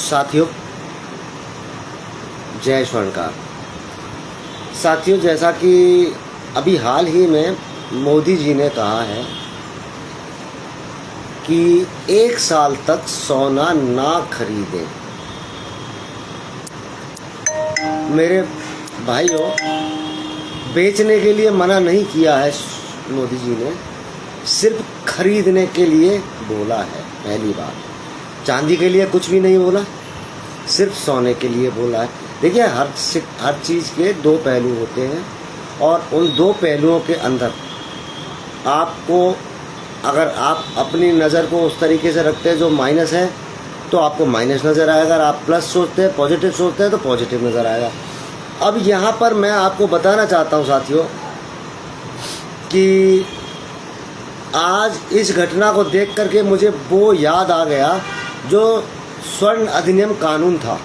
साथियों, जय स्वर्णकार। साथियों, जैसा कि अभी हाल ही में मोदी जी ने कहा है कि 1 साल तक सोना ना खरीदें। मेरे भाइयों, बेचने के लिए मना नहीं किया है मोदी जी ने, सिर्फ खरीदने के लिए बोला है। पहली बात, चांदी के लिए कुछ भी नहीं बोला, सिर्फ सोने के लिए बोला है। देखिए, हर चीज़ के 2 पहलू होते हैं और उन 2 पहलुओं के अंदर आपको, अगर आप अपनी नज़र को उस तरीके से रखते हैं जो माइनस है, तो आपको माइनस नज़र आएगा। अगर आप प्लस सोचते हैं, पॉजिटिव सोचते हैं, तो पॉजिटिव नज़र आएगा। अब यहाँ पर मैं आपको बताना चाहता हूँ साथियों कि आज इस घटना को देख करके मुझे वो याद आ गया जो स्वर्ण अधिनियम कानून था।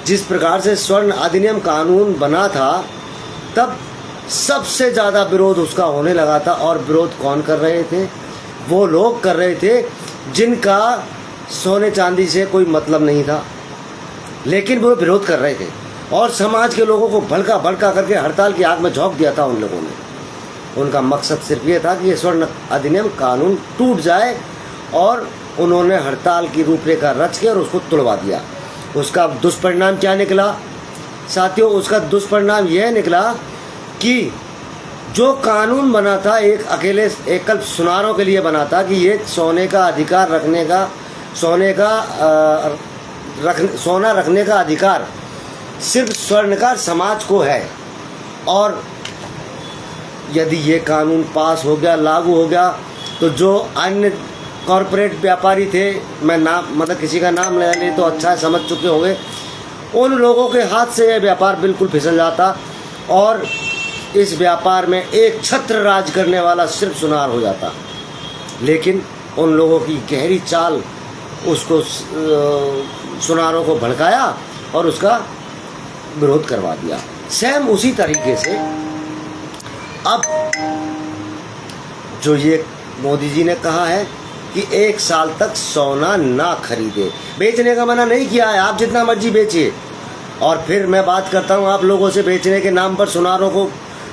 जिस प्रकार से स्वर्ण अधिनियम कानून बना था, तब सबसे ज़्यादा विरोध उसका होने लगा था। और विरोध कौन कर रहे थे? वो लोग कर रहे थे जिनका सोने चांदी से कोई मतलब नहीं था, लेकिन वो विरोध कर रहे थे। और समाज के लोगों को भड़का भड़का करके हड़ताल की आग में झोंक दिया था उन लोगों ने। उनका मकसद सिर्फ ये था कि ये स्वर्ण अधिनियम कानून टूट जाए, और उन्होंने हड़ताल की रूपरेखा रच के और उसको तुड़वा दिया। उसका दुष्परिणाम क्या निकला साथियों? उसका दुष्परिणाम यह निकला कि जो कानून बना था एकल सुनारों के लिए बना था कि ये सोने का अधिकार रखने का, सोना रखने का अधिकार सिर्फ स्वर्णकार समाज को है। और यदि ये कानून पास हो गया, लागू हो गया, तो जो अन्य कॉरपोरेट व्यापारी थे, मैं नाम मतलब किसी का नाम ले ले तो अच्छा है, समझ चुके होंगे, उन लोगों के हाथ से यह व्यापार बिल्कुल फिसल जाता और इस व्यापार में एक छत्र राज करने वाला सिर्फ सुनार हो जाता। लेकिन उन लोगों की गहरी चाल उसको सुनारों को भड़काया और उसका विरोध करवा दिया। सेम उसी तरीके से अब जो ये मोदी जी ने कहा है कि 1 साल तक सोना ना खरीदे, बेचने का मना नहीं किया है, आप जितना मर्जी बेचिए। और फिर मैं बात करता हूँ आप लोगों से, बेचने के नाम पर सुनारों को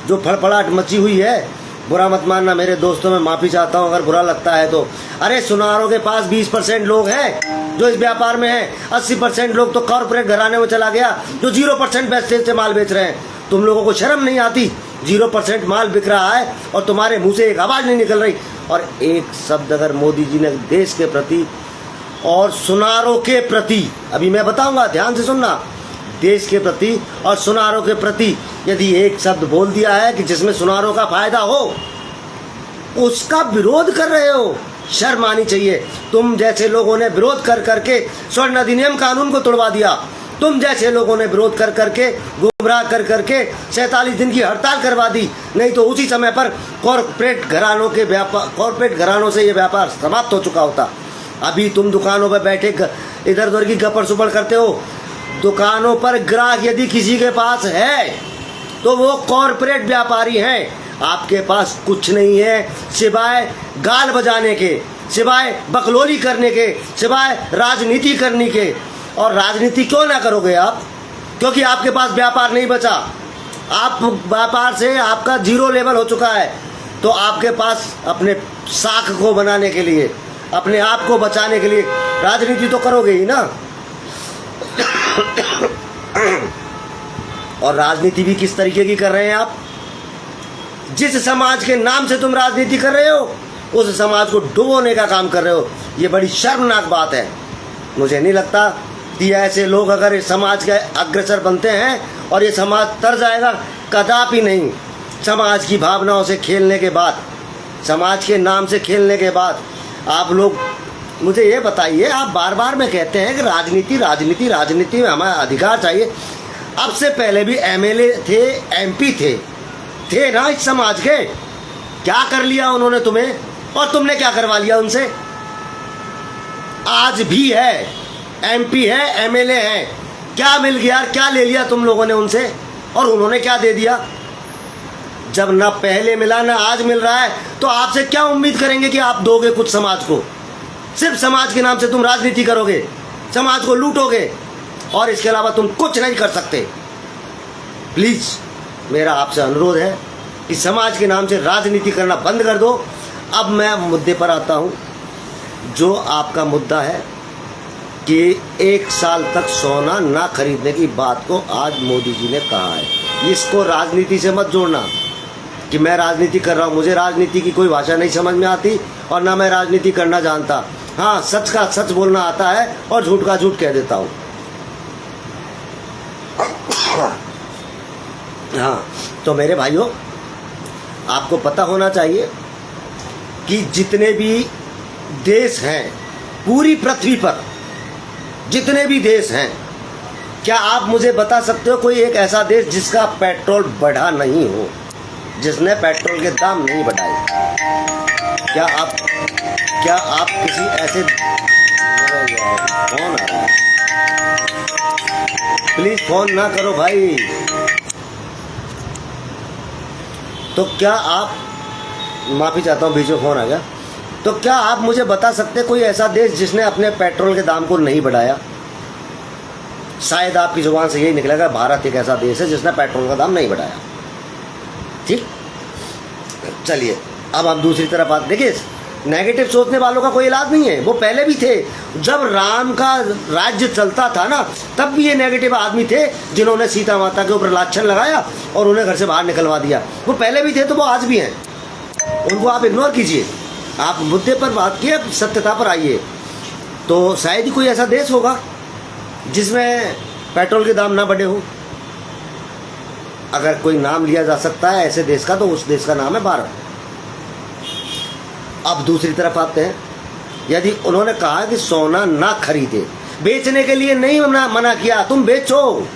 जो फड़फड़ाहट मची हुई है, बुरा मत मानना मेरे दोस्तों, मैं माफ़ी चाहता हूँ अगर बुरा लगता है तो। अरे सुनारों के पास 20% लोग हैं जो इस व्यापार में हैं, 80% लोग तो कॉर्पोरेट घराने में चला गया जो 0% वेस्टेज से माल बेच रहे हैं। तुम लोगों को शर्म नहीं आती? 0% माल बिक रहा है और तुम्हारे मुंह से एक आवाज़ नहीं निकल रही। और एक शब्द अगर मोदी जी ने देश के प्रति और सुनारों के प्रति, अभी मैं बताऊंगा, ध्यान से सुनना, देश के प्रति और सुनारों के प्रति यदि एक शब्द बोल दिया है कि जिसमें सुनारों का फायदा हो, उसका विरोध कर रहे हो, शर्म आनी चाहिए। तुम जैसे लोगों ने विरोध कर करके स्वर्ण अधिनियम कानून को तोड़वा दिया, तुम जैसे लोगों ने विरोध कर करके, गुमराह कर करके 47 दिन की हड़ताल करवा दी। नहीं तो उसी समय पर कॉर्पोरेट घरानों से ये व्यापार समाप्त हो चुका होता। अभी तुम दुकानों पर बैठे इधर उधर की गपर सुपड़ करते हो। दुकानों पर ग्राहक यदि किसी के पास है तो वो कॉर्पोरेट व्यापारी हैं। आपके पास कुछ नहीं है सिवाय गाल बजाने के, सिवाय बकलोली करने के, सिवाय राजनीति करने के। और राजनीति क्यों ना करोगे आप? क्योंकि आपके पास व्यापार नहीं बचा। आप व्यापार से आपका 0 लेवल हो चुका है। तो आपके पास अपने साख को बनाने के लिए, अपने आप को बचाने के लिए राजनीति तो करोगे ही ना। और राजनीति भी किस तरीके की कर रहे हैं आप? जिस समाज के नाम से तुम राजनीति कर रहे हो, उस समाज को डुबोने का काम कर रहे हो। ये बड़ी शर्मनाक बात है। मुझे नहीं लगता कि ऐसे लोग अगर इस समाज के अग्रसर बनते हैं और ये समाज तर जाएगा, कदापि नहीं। समाज की भावनाओं से खेलने के बाद, समाज के नाम से खेलने के बाद आप लोग मुझे ये बताइए, आप बार बार में कहते हैं कि राजनीति राजनीति राजनीति में हमारा अधिकार चाहिए। अब से पहले भी एमएलए थे, एमपी थे ना इस समाज के। क्या कर लिया उन्होंने तुम्हें, और तुमने क्या करवा लिया उनसे? आज भी है, एमपी है, एमएलए है, क्या मिल गया, क्या ले लिया तुम लोगों ने उनसे, और उन्होंने क्या दे दिया? जब ना पहले मिला ना आज मिल रहा है, तो आपसे क्या उम्मीद करेंगे कि आप दोगे कुछ समाज को? सिर्फ समाज के नाम से तुम राजनीति करोगे, समाज को लूटोगे, और इसके अलावा तुम कुछ नहीं कर सकते। प्लीज मेरा आपसे अनुरोध है कि समाज के नाम से राजनीति करना बंद कर दो। अब मैं मुद्दे पर आता हूं। जो आपका मुद्दा है कि 1 साल तक सोना ना खरीदने की बात को आज मोदी जी ने कहा है, इसको राजनीति से मत जोड़ना कि मैं राजनीति कर रहा हूँ। मुझे राजनीति की कोई भाषा नहीं समझ में आती, और ना मैं राजनीति करना जानता। हाँ, सच का सच बोलना आता है और झूठ का झूठ कह देता हूँ। हाँ, तो मेरे भाइयों, आपको पता होना चाहिए कि जितने भी देश हैं पूरी पृथ्वी पर, जितने भी देश हैं, क्या आप मुझे बता सकते हो कोई एक ऐसा देश जिसका पेट्रोल बढ़ा नहीं हो, जिसने पेट्रोल के दाम नहीं बढ़ाए? क्या आप किसी ऐसे, फोन आ रहा है, प्लीज फोन ना करो भाई। तो क्या आप, माफी चाहता हूँ, बीच में फोन आ गया। तो क्या आप मुझे बता सकते कोई ऐसा देश जिसने अपने पेट्रोल के दाम को नहीं बढ़ाया? शायद आपकी जुबान से यही निकलेगा, भारत एक ऐसा देश है जिसने पेट्रोल का दाम नहीं बढ़ाया। ठीक, चलिए अब आप दूसरी तरफ आते। देखिए, नेगेटिव सोचने वालों का कोई इलाज नहीं है, वो पहले भी थे। जब राम का राज्य चलता था ना, तब भी ये नेगेटिव आदमी थे जिन्होंने सीता माता के ऊपर लाछन लगाया और उन्हें घर से बाहर निकलवा दिया। वो पहले भी थे, तो वो आज भी हैं। उनको आप इग्नोर कीजिए, आप मुद्दे पर बात किए, सत्यता पर आइए। तो शायद ही कोई ऐसा देश होगा जिसमें पेट्रोल के दाम ना बढ़े हो। अगर कोई नाम लिया जा सकता है ऐसे देश का, तो उस देश का नाम है भारत। अब दूसरी तरफ आते हैं। यदि उन्होंने कहा कि सोना ना खरीदे, बेचने के लिए नहीं मना किया, तुम बेचो,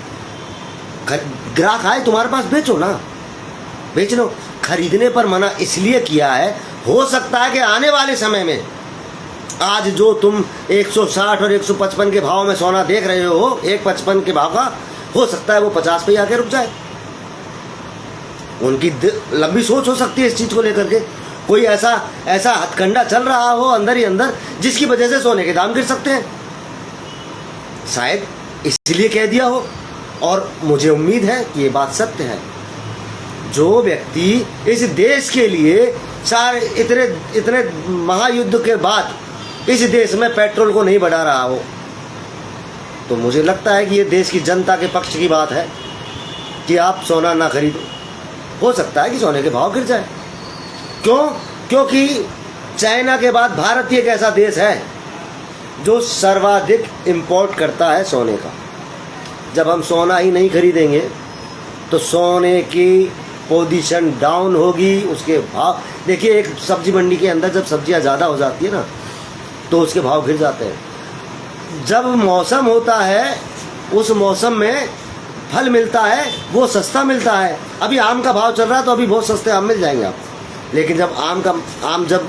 ग्राहक आए तुम्हारे पास, बेचो ना, बेच लो। खरीदने पर मना इसलिए किया है, हो सकता है कि आने वाले समय में आज जो तुम 160 और 155 के भाव में सोना देख रहे हो, 155 के भाव का, हो सकता है वो 50 पे आके रुक जाए। उनकी लंबी सोच हो सकती है इस चीज को लेकर के। कोई ऐसा हथकंडा चल रहा हो अंदर ही अंदर, जिसकी वजह से सोने के दाम गिर सकते हैं। शायद इसलिए कह दिया हो, और मुझे उम्मीद है कि ये बात सत्य है। जो व्यक्ति इस देश के लिए सारे इतने महायुद्ध के बाद इस देश में पेट्रोल को नहीं बढ़ा रहा हो, तो मुझे लगता है कि ये देश की जनता के पक्ष की बात है कि आप सोना ना खरीदो। हो सकता है कि सोने के भाव गिर जाए। क्यों? क्योंकि चाइना के बाद भारत एक ऐसा देश है जो सर्वाधिक इंपोर्ट करता है सोने का। जब हम सोना ही नहीं खरीदेंगे तो सोने की पोजीशन डाउन होगी, उसके भाव। देखिए, एक सब्जी मंडी के अंदर जब सब्जियां ज़्यादा हो जाती है ना, तो उसके भाव गिर जाते हैं। जब मौसम होता है, उस मौसम में फल मिलता है, वो सस्ता मिलता है। अभी आम का भाव चल रहा है, तो अभी बहुत सस्ते आम मिल जाएंगे आपको। लेकिन जब आम जब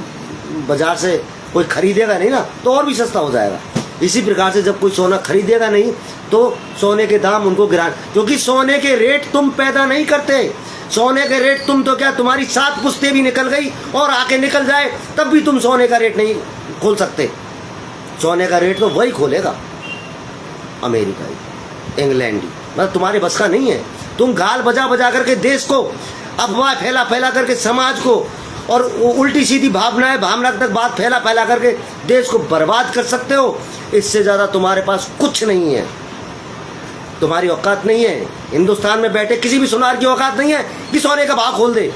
बाजार से कोई खरीदेगा नहीं ना, तो और भी सस्ता हो जाएगा। इसी प्रकार से जब कोई सोना खरीदेगा नहीं, तो सोने के दाम उनको गिरा, क्योंकि सोने के रेट तुम पैदा नहीं करते। सोने के रेट तुम तो क्या, तुम्हारी 7 पुश्तें भी निकल गई और आके निकल जाए, तब भी तुम सोने का रेट नहीं खोल सकते। सोने का रेट तो वही खोलेगा, अमेरिका ही, इंग्लैंड ही। मतलब तुम्हारे बस का नहीं है। तुम गाल बजा बजा करके देश को, अफवाह फैला करके समाज को, और उल्टी सीधी भावना तक बात फैला करके देश को बर्बाद कर सकते हो। इससे ज़्यादा तुम्हारे पास कुछ नहीं है, तुम्हारी औकात नहीं है। हिंदुस्तान में बैठे किसी भी सुनार की औकात नहीं है कि सोने का भाव खोल दे।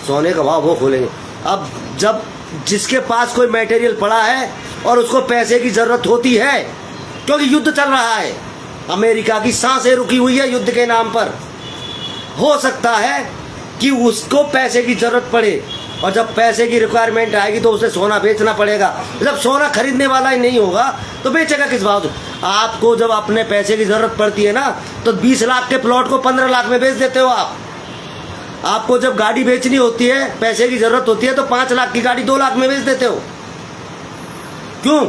सोने का भाव वो खोलेंगे। अब जब जिसके पास कोई मटेरियल पड़ा है और उसको पैसे की ज़रूरत होती है, क्योंकि युद्ध चल रहा है, अमेरिका की सांसें रुकी हुई है युद्ध के नाम पर, हो सकता है कि उसको पैसे की ज़रूरत पड़े, और जब पैसे की रिक्वायरमेंट आएगी तो उसे सोना बेचना पड़ेगा। जब सोना खरीदने वाला ही नहीं होगा तो बेचेगा किस भाव से? आपको जब अपने पैसे की जरूरत पड़ती है ना तो 20 लाख के प्लॉट को 15 लाख में बेच देते हो आप। आपको जब गाड़ी बेचनी होती है, पैसे की जरूरत होती है, तो 5 लाख की गाड़ी 2 लाख में बेच देते हो। क्यों?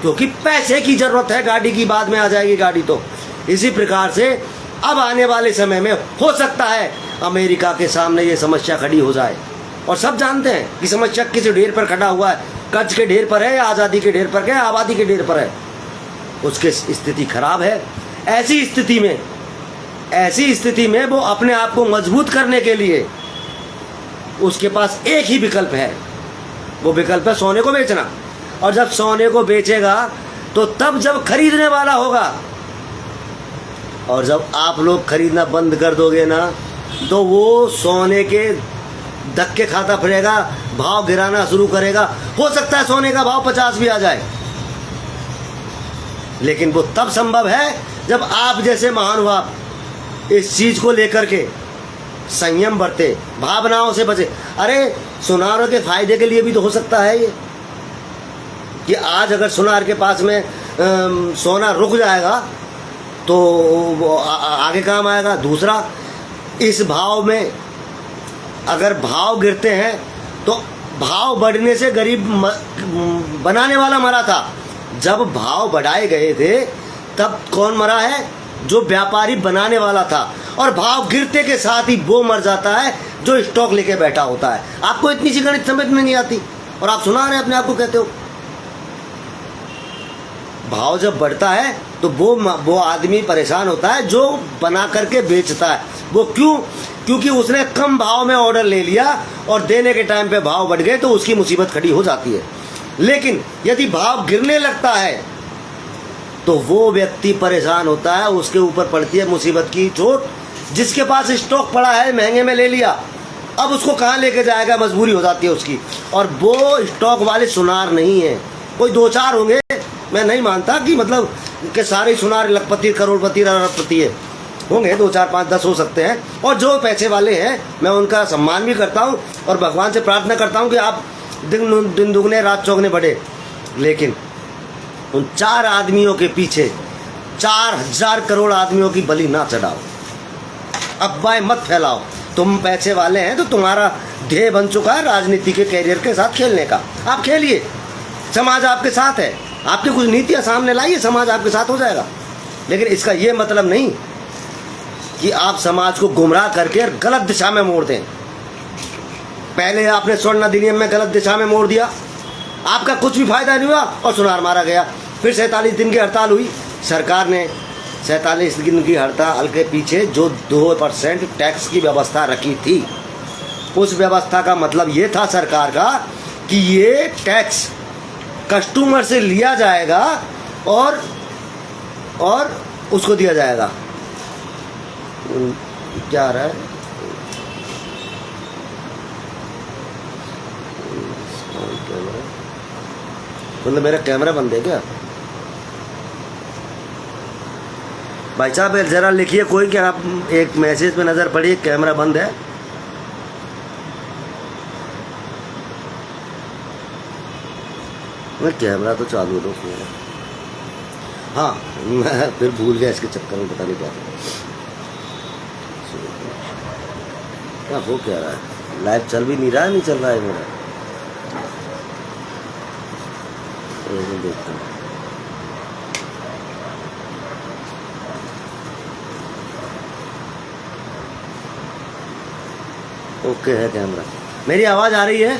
क्योंकि पैसे की जरूरत है, गाड़ी की बाद में आ जाएगी गाड़ी। तो इसी प्रकार से अब आने वाले समय में हो सकता है अमेरिका के सामने ये समस्या खड़ी हो जाए। और सब जानते हैं कि समस्या किस ढेर पर खड़ा हुआ है, कर्ज के ढेर पर है या आज़ादी के ढेर पर है, आबादी के ढेर पर है। उसकी स्थिति खराब है। ऐसी स्थिति में वो अपने आप को मजबूत करने के लिए उसके पास एक ही विकल्प है, वो विकल्प है सोने को बेचना। और जब सोने को बेचेगा तो तब जब खरीदने वाला होगा, और जब आप लोग खरीदना बंद कर दोगे ना तो वो सोने के धक्के खाता फिरेगा, भाव गिराना शुरू करेगा। हो सकता है सोने का भाव 50 भी आ जाए, लेकिन वो तब संभव है जब आप जैसे महानुभाव इस चीज को लेकर के संयम बरते, भावनाओं से बचे। अरे सुनारों के फायदे के लिए भी तो हो सकता है ये कि आज अगर सुनार के पास में सोना रुक जाएगा तो आगे काम आएगा। दूसरा, इस भाव में अगर भाव गिरते हैं तो भाव बढ़ने से गरीब बनाने वाला मरा था। जब भाव बढ़ाए गए थे तब कौन मरा है? जो व्यापारी बनाने वाला था। और भाव गिरते के साथ ही वो मर जाता है जो स्टॉक लेके बैठा होता है। आपको इतनी सी गणित समझ में नहीं आती और आप सुना रहे अपने आप को कहते हो। भाव जब बढ़ता है तो वो आदमी परेशान होता है जो बना करके बेचता है। वो क्यों? क्योंकि उसने कम भाव में ऑर्डर ले लिया और देने के टाइम पे भाव बढ़ गए तो उसकी मुसीबत खड़ी हो जाती है। लेकिन यदि भाव गिरने लगता है तो वो व्यक्ति परेशान होता है, उसके ऊपर पड़ती है मुसीबत की चोट। जिसके पास स्टॉक पड़ा है, महंगे में ले लिया, अब उसको कहाँ लेके जाएगा, मजबूरी हो जाती है उसकी। और वो स्टॉक वाले सुनार नहीं है, कोई 2-4 होंगे। मैं नहीं मानता कि मतलब कि सारे सुनार लखपति, करोड़पति, अरबपति है, होंगे 2-4, 5-10 हो सकते हैं। और जो पैसे वाले हैं मैं उनका सम्मान भी करता हूँ और भगवान से प्रार्थना करता हूँ कि आप दिन दुगने रात चौगने बढ़े। लेकिन उन 4 आदमियों के पीछे 4000 करोड़ आदमियों की बलि ना चढ़ाओ, अफवाहें मत फैलाओ। तुम पैसे वाले हैं तो तुम्हारा ध्येय बन चुका है राजनीति के कैरियर के साथ खेलने का। आप खेलिए, समाज आपके साथ है, आपकी कुछ नीतियाँ सामने लाइए, समाज आपके साथ हो जाएगा। लेकिन इसका ये मतलब नहीं कि आप समाज को गुमराह करके गलत दिशा में मोड़ दें। पहले आपने स्वर्ण अधिनियम में गलत दिशा में मोड़ दिया, आपका कुछ भी फायदा नहीं हुआ और सुनार मारा गया। फिर 47 दिन की हड़ताल हुई। सरकार ने 47 दिन की हड़ताल के पीछे जो 2% टैक्स की व्यवस्था रखी थी, उस व्यवस्था का मतलब ये था सरकार का कि ये टैक्स कस्टमर से लिया जाएगा और उसको दिया जाएगा। क्या आ रहा है? मतलब मेरा कैमरा बंद है क्या? भाई साहब जरा लिखिए कोई कि आप एक मैसेज पे नजर पड़ी, कैमरा बंद है। मैं कैमरा तो चालू दो। हाँ, मैं फिर भूल गया इसके चक्कर में, पता नहीं क्या हो क्या रहा है। लाइव चल भी नहीं रहा है, नहीं चल रहा है मेरा। देखता हूँ। ओके है कैमरा। मेरी आवाज़ आ रही है?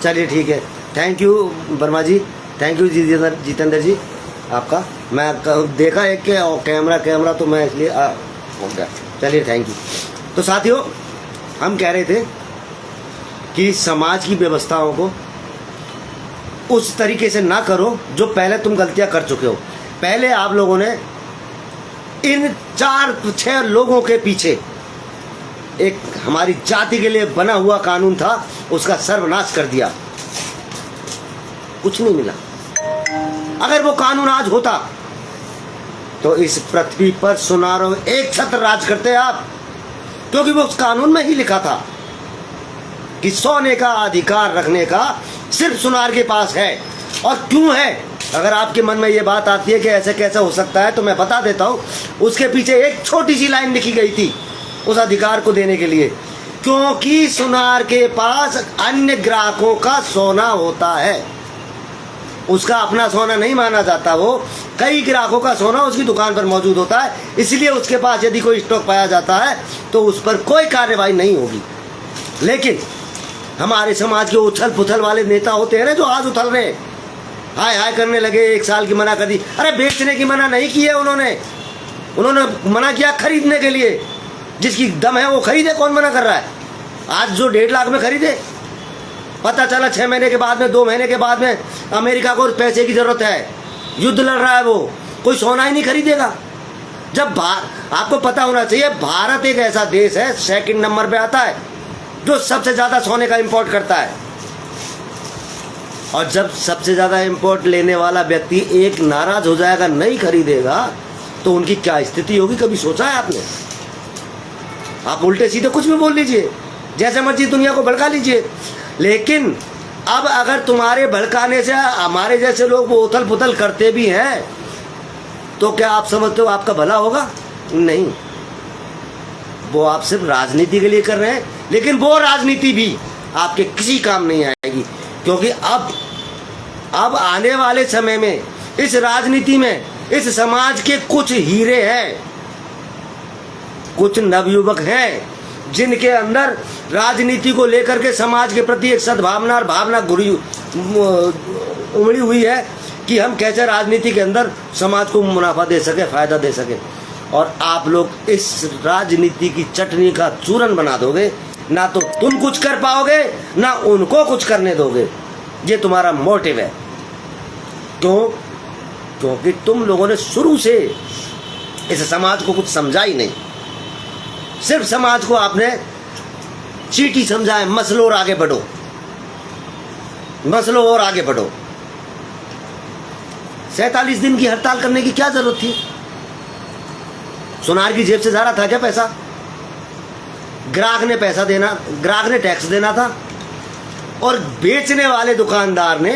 चलिए ठीक है। Thank you Verma ji, thank you Jitendra ji आपका। मैं देखा एक के कैमरा तो मैं इसलिए हो गया। चलिए थैंक यू। तो साथियों, हम कह रहे थे कि समाज की व्यवस्थाओं को उस तरीके से ना करो जो पहले तुम गलतियां कर चुके हो। पहले आप लोगों ने इन 4-6 लोगों के पीछे एक हमारी जाति के लिए बना हुआ कानून था, उसका सर्वनाश कर दिया, कुछ नहीं मिला। अगर वो कानून आज होता तो इस पृथ्वी पर सुनारों में एक छत्र राज करते आप, क्योंकि वो उस कानून में ही लिखा था कि सोने का अधिकार रखने का सिर्फ सुनार के पास है। और क्यों है? अगर आपके मन में ये बात आती है कि ऐसे कैसे हो सकता है, तो मैं बता देता हूँ। उसके पीछे एक छोटी सी लाइन लिखी गई थी उस अधिकार को देने के लिए, क्योंकि सुनार के पास अन्य ग्राहकों का सोना होता है। उसका अपना सोना नहीं माना जाता, वो कई ग्राहकों का सोना उसकी दुकान पर मौजूद होता है, इसलिए उसके पास यदि कोई स्टॉक पाया जाता है तो उस पर कोई कार्रवाई नहीं होगी। लेकिन हमारे समाज के उथल पुथल वाले नेता होते हैं ना, जो आज उथल रहे, हाय हाय करने लगे, 1 साल की मना कर दी। अरे बेचने की मना नहीं की है उन्होंने मना किया खरीदने के लिए। जिसकी दम है वो खरीदे, कौन मना कर रहा है? आज जो 1.5 लाख में खरीदे, पता चला 6 महीने के बाद में, 2 महीने के बाद में अमेरिका को पैसे की जरूरत है, युद्ध लड़ रहा है, वो कोई सोना ही नहीं खरीदेगा। जब आपको पता होना चाहिए, भारत एक ऐसा देश है, 2nd नंबर पे आता है जो सबसे ज्यादा सोने का इंपोर्ट करता है। और जब सबसे ज्यादा इंपोर्ट लेने वाला व्यक्ति एक नाराज हो जाएगा, नहीं खरीदेगा, तो उनकी क्या स्थिति होगी? कभी सोचा है आपने? आप उल्टे सीधे कुछ भी बोल लीजिए, जैसे मर्जी दुनिया को भड़का लीजिए, लेकिन अब अगर तुम्हारे भड़काने से हमारे जैसे लोग वो उथल पुथल करते भी हैं, तो क्या आप समझते हो आपका भला होगा? नहीं, वो आप सिर्फ राजनीति के लिए कर रहे हैं, लेकिन वो राजनीति भी आपके किसी काम नहीं आएगी, क्योंकि अब आने वाले समय में इस राजनीति में इस समाज के कुछ हीरे हैं, कुछ नवयुवक हैं जिनके अंदर राजनीति को लेकर के समाज के प्रति एक सद्भावना और भावना उमड़ी हुई है कि हम कैसे राजनीति के अंदर समाज को मुनाफा दे सके, फायदा दे सके। और आप लोग इस राजनीति की चटनी का चूरन बना दोगे, ना तो तुम कुछ कर पाओगे, ना उनको कुछ करने दोगे। ये तुम्हारा मोटिव है। क्यों? क्योंकि तुम लोगों ने शुरू से इस समाज को कुछ समझा ही नहीं, सिर्फ समाज को आपने चीटी समझा है। मसलो और आगे बढ़ो, मसलो और आगे बढ़ो। 47 दिन की हड़ताल करने की क्या जरूरत थी? सुनार की जेब से जा रहा था क्या पैसा? ग्राहक ने पैसा देना, ग्राहक ने टैक्स देना था, और बेचने वाले दुकानदार ने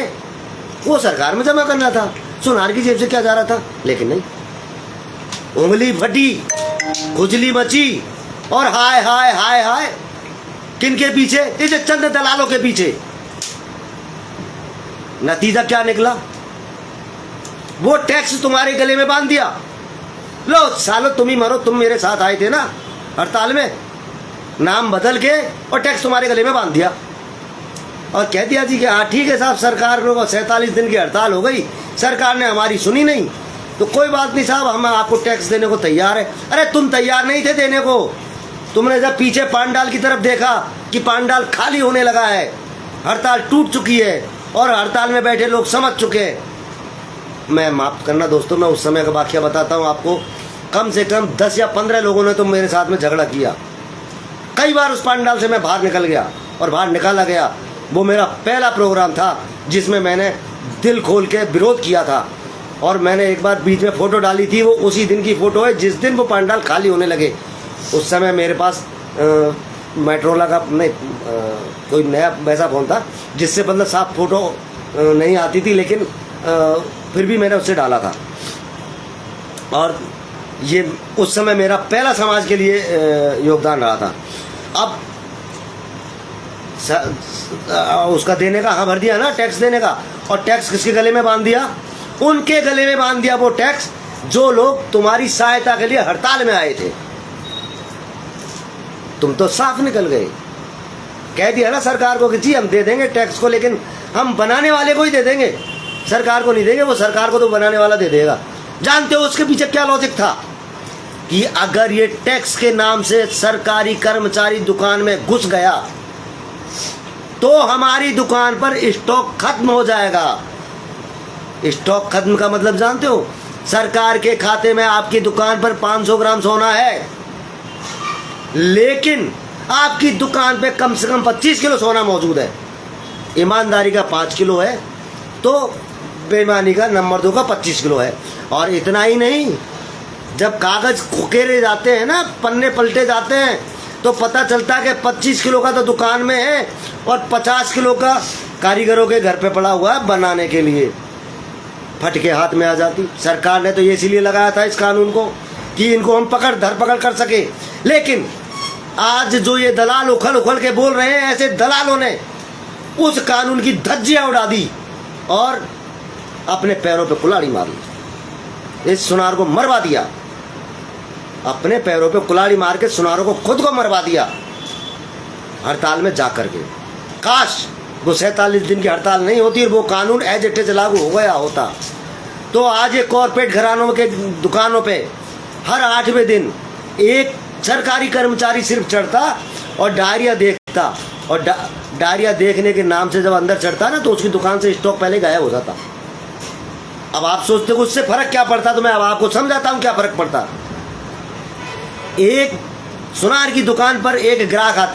वो सरकार में जमा करना था। सुनार की जेब से क्या जा रहा था? लेकिन नहीं, उंगली फटी, खुजली मची, और हाय हाय हाय हाय किनके पीछे? इस चंद दलालों के पीछे। नतीजा क्या निकला? वो टैक्स तुम्हारे गले में बांध दिया। लो सालो, तुम ही मरो, तुम मेरे साथ आए थे ना हड़ताल में, नाम बदल के और टैक्स तुम्हारे गले में बांध दिया, और कह दिया जी कि हाँ ठीक है साहब, सरकार को 47 दिन की हड़ताल हो गई, सरकार ने हमारी सुनी नहीं, तो कोई बात नहीं साहब, हम आपको टैक्स देने को तैयार है। अरे तुम तैयार नहीं थे देने को। तुमने जब पीछे पांडाल की तरफ देखा कि पांडाल खाली होने लगा है, हड़ताल टूट चुकी है और हड़ताल में बैठे लोग समझ चुके हैं। मैं माफ करना दोस्तों, मैं उस समय का वाकया बताता हूँ आपको। कम से कम 10 या 15 लोगों ने तो मेरे साथ में झगड़ा किया। कई बार उस पांडाल से मैं बाहर निकल गया और बाहर निकाला गया। वो मेरा पहला प्रोग्राम था जिसमें मैंने दिल खोल के विरोध किया था, और मैंने एक बार बीच में फ़ोटो डाली थी। वो उसी दिन की फ़ोटो है जिस दिन वो पांडाल खाली होने लगे। उस समय मेरे पास मेट्रोला का नहीं कोई नया वैसा फ़ोन था जिससे मतलब साफ फ़ोटो नहीं आती थी, लेकिन फिर भी मैंने उससे डाला था। और ये उस समय मेरा पहला समाज के लिए योगदान रहा था। अब उसका देने का हाँ भर दिया ना, टैक्स देने का, और टैक्स किसके गले में बांध दिया? उनके गले में बांध दिया वो टैक्स जो लोग तुम्हारी सहायता के लिए हड़ताल में आए थे। तुम तो साफ निकल गए, कह दिया ना सरकार को कि जी हम दे देंगे टैक्स को, लेकिन हम बनाने वाले को ही दे देंगे, सरकार को नहीं देंगे। वो सरकार को तो बनाने वाला दे देगा। जानते हो उसके पीछे क्या लॉजिक था? कि अगर ये टैक्स के नाम से सरकारी कर्मचारी दुकान में घुस गया तो हमारी दुकान पर स्टॉक खत्म हो जाएगा। स्टॉक खत्म का मतलब जानते हो? सरकार के खाते में आपकी दुकान पर 500 ग्राम सोना है, लेकिन आपकी दुकान पे कम से कम 25 किलो सोना मौजूद है। ईमानदारी का 5 किलो है, तो बेईमानी का नंबर 2 का 25 किलो है। और इतना ही नहीं, जब कागज खुकेरे जाते हैं ना, पन्ने पलटे जाते हैं, तो पता चलता है कि 25 किलो का तो दुकान में है और 50 किलो का कारीगरों के घर पे पड़ा हुआ है बनाने के लिए। फट के हाथ में आ जाती। सरकार ने तो ये इसीलिए लगाया था इस कानून को कि इनको हम धरपकड़ कर सके। लेकिन आज जो ये दलाल उखल उखल के बोल रहे हैं, ऐसे दलालों ने उस कानून की धज्जियां उड़ा दी और अपने पैरों पे कुल्हाड़ी मारी, इस सुनार को मरवा दिया। अपने पैरों पे कुल्हाड़ी मार के सुनारों को खुद को मरवा दिया हड़ताल में जाकर के। काश वो 47 दिन की हड़ताल नहीं होती और वो कानून एज इट इज लागू हो गया होता, तो आज ये कॉर्पोरेट घरानों के दुकानों पे हर 8वें दिन एक सरकारी कर्मचारी सिर्फ चढ़ता और डायरिया देखता, और डायरिया देखने के नाम से जब अंदर चढ़ता ना तो उसकी दुकान से स्टॉक पहले गायब हो जाता। अब आप सोचते हो उससे फर्क क्या पड़ता, तो मैं अब आपको समझाता हूं क्या फर्क पड़ता। एक सुनार की दुकान पर एक ग्राहक आता